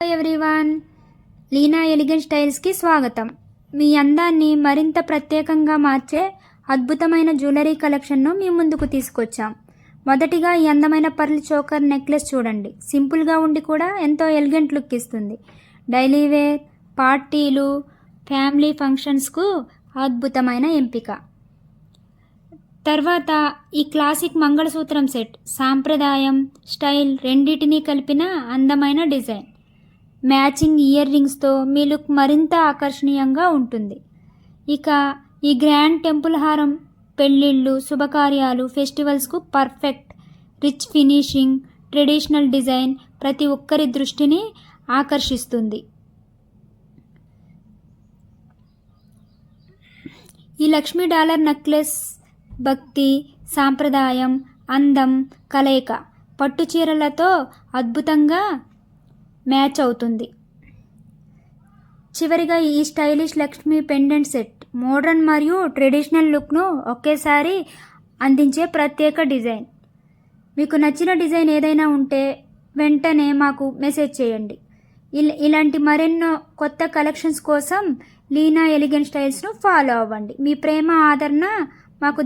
Hello everyone, Leena elegant స్టైల్స్కి స్వాగతం. మీ అందాన్ని మరింత ప్రత్యేకంగా మార్చే అద్భుతమైన జ్యువెలరీ కలెక్షన్ను మీ ముందుకు తీసుకొచ్చాం. మొదటిగా ఈ అందమైన పర్ల్ చోకర్ నెక్లెస్ చూడండి. సింపుల్గా ఉండి కూడా ఎంతో ఎలిగెంట్ లుక్ ఇస్తుంది. డైలీ వేర్, పార్టీలు, ఫ్యామిలీ ఫంక్షన్స్కు అద్భుతమైన ఎంపిక. తర్వాత ఈ క్లాసిక్ మంగళసూత్రం సెట్, సాంప్రదాయం, స్టైల్ రెండింటినీ కలిపిన అందమైన డిజైన్. మ్యాచింగ్ ఇయర్ రింగ్స్తో మీ లుక్ మరింత ఆకర్షణీయంగా ఉంటుంది. ఇక ఈ గ్రాండ్ టెంపుల్ హారం పెళ్ళిళ్ళు, శుభకార్యాలు, ఫెస్టివల్స్కు perfect. Rich finishing, traditional design ప్రతి ఒక్కరి దృష్టిని ఆకర్షిస్తుంది. ఈ లక్ష్మీ డాలర్ నెక్లెస్ భక్తి, సాంప్రదాయం, అందం కలయిక పట్టు చీరలతో అద్భుతంగా మ్యాచ్ అవుతుంది. చివరిగా ఈ stylish Lakshmi pendant set modern మరియు ట్రెడిషనల్ లుక్ను ఒకేసారి అందించే ప్రత్యేక డిజైన్. మీకు నచ్చిన డిజైన్ ఏదైనా ఉంటే వెంటనే మాకు మెసేజ్ చేయండి. ఇలాంటి మరెన్నో కొత్త కలెక్షన్స్ కోసం లీనా ఎలిగెంట్ స్టైల్స్ను ఫాలో అవ్వండి. మీ ప్రేమ ఆదరణ మాకు